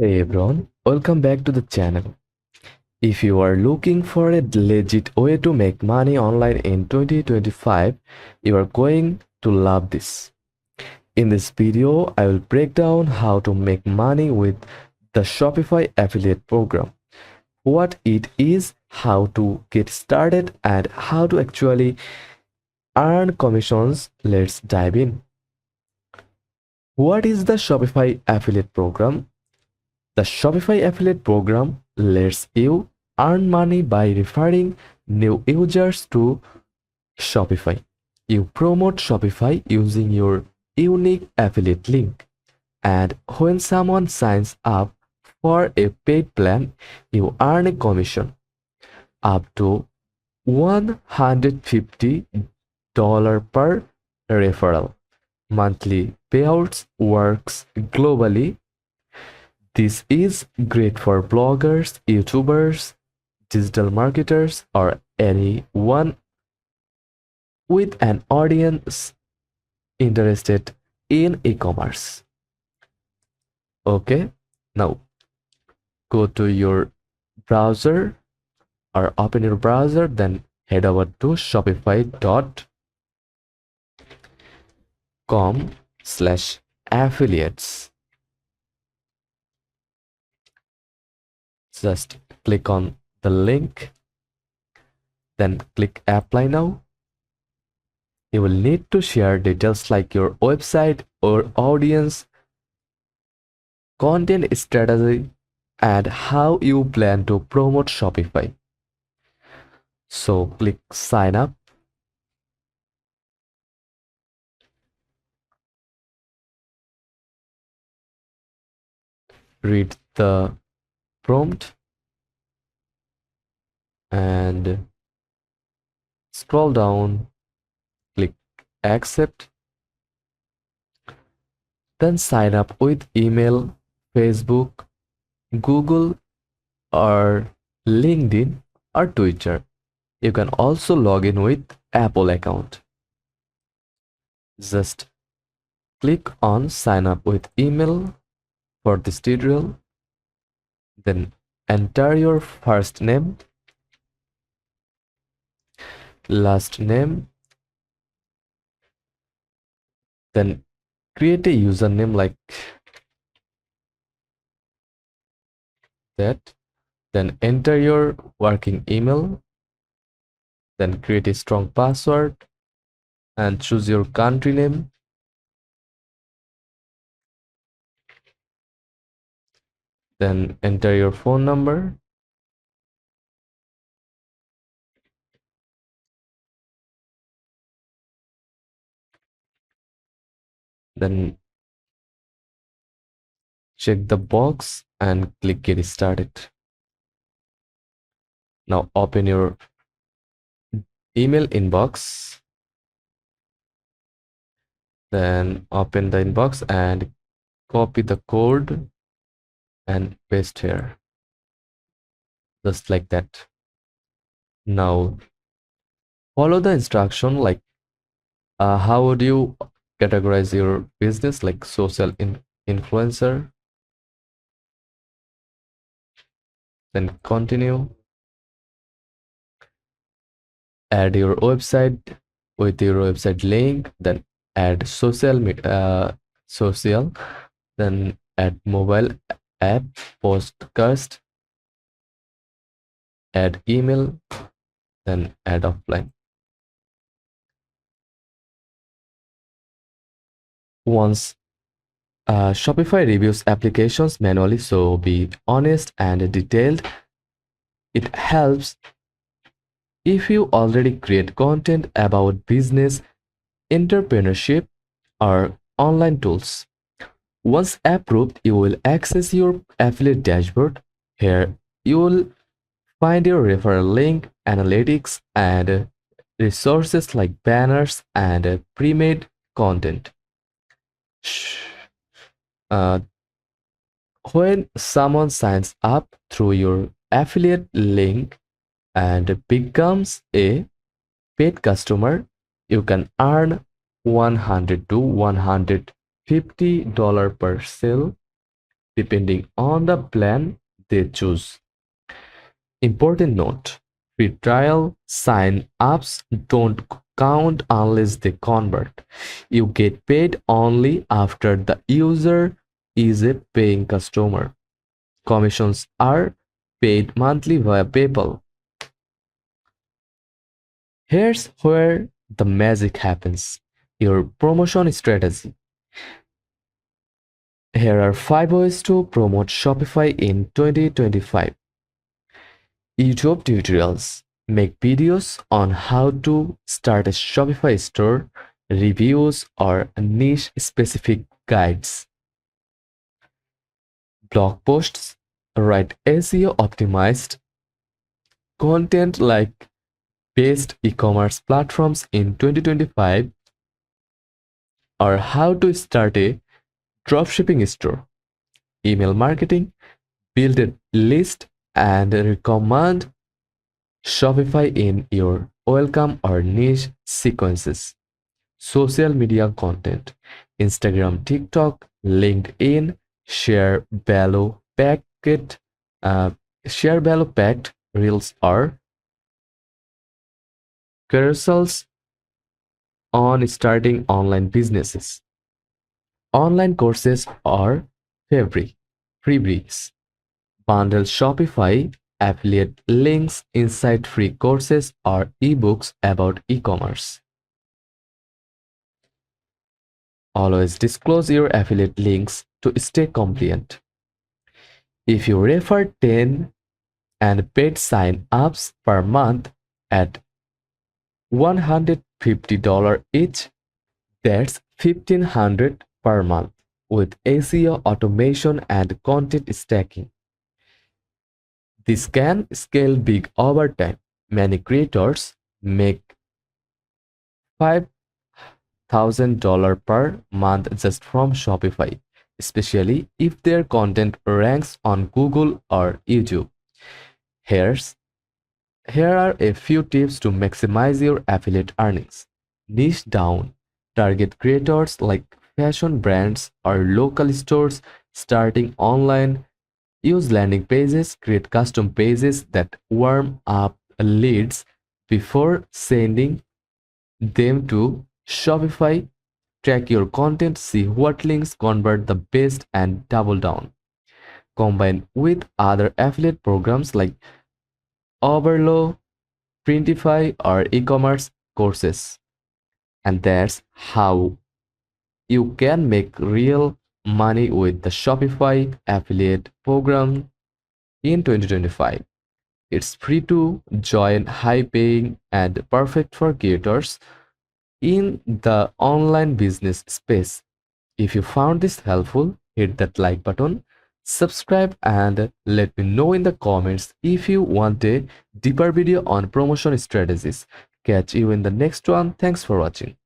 Hey everyone, welcome back to the channel. If you are looking for a legit way to make money online in 2025, you are going to love this. In this video, I will break down how to make money with the Shopify affiliate program, what it is, how to get started, and how to actually earn commissions. Let's dive in. What is the Shopify affiliate program? The Shopify affiliate program lets you earn money by referring new users to Shopify. You promote Shopify using your unique affiliate link, and when someone signs up for a paid plan, you earn a commission up to $150 per referral. Monthly payouts works globally. This is great for bloggers, YouTubers, digital marketers, or anyone with an audience interested in e-commerce. Okay, now go to your browser or open your browser, then head over to shopify.com/affiliates. Just click on the link, then click apply now. You will need to share details like your website or audience, content strategy, and how you plan to promote Shopify. So click sign up. Read the prompt and scroll down, click accept. Then sign up with email, Facebook, Google, or LinkedIn or Twitter. You can also log in with Apple account. Just click on sign up with email for this tutorial. Then enter your first name, last name, then create a username like that, then enter your working email, then create a strong password and choose your country name, then enter your phone number, then check the box and click get started. Now open your email inbox, then open the inbox and copy the code and paste here, just like that. Now follow the instruction like how would you categorize your business, like social influencer, then continue, add your website with your website link, then add social, then add mobile app, podcast, add email, then add offline. Once Shopify reviews applications manually, so be honest and detailed. It helps if you already create content about business, entrepreneurship, or online tools. Once approved, you will access your affiliate dashboard. Here, you will find your referral link, analytics, and resources like banners and pre-made content. Uh, when someone signs up through your affiliate link and becomes a paid customer, you can earn $100 to $150 per sale. depending on the plan they choose. Important note: free trial sign ups don't count unless they convert. You get paid only after the user is a paying customer. Commissions are paid monthly via PayPal. Here's where the magic happens: your promotion strategy. Here are 5 ways to promote Shopify in 2025. YouTube tutorials. Make videos on how to start a Shopify store, reviews, or niche specific guides. Blog posts. Write SEO optimized content like best e-commerce platforms in 2025 or how to start a dropshipping store. Email marketing. Build a list and recommend Shopify in your welcome or niche sequences. Social media content. Instagram, TikTok, LinkedIn, share value packet, uh, share value packed reels or carousels on starting online businesses. Online courses or freebies. Bundle Shopify affiliate links inside free courses or ebooks about e-commerce. Always disclose your affiliate links to stay compliant. If you refer 10 and paid sign-ups per month at $150 each, that's $1,500 per month with SEO automation and content stacking. This can scale big over time. Many creators make $5,000 per month just from Shopify, especially if their content ranks on Google or YouTube. Here's Here are a few tips to maximize your affiliate earnings. Niche down. Target creators like fashion brands or local stores starting online. Use landing pages, create custom pages that warm up leads before sending them to Shopify. Track your content, see what links convert the best, and double down. Combine with other affiliate programs like Overlow, Printify, or e-commerce courses. And that's how you can make real money with the Shopify affiliate program in 2025. It's free to join, high paying, and perfect for creators in the online business space. If you found this helpful, hit that like button, subscribe, and let me know in the comments if you want a deeper video on promotion strategies. Catch you in the next one. Thanks for watching.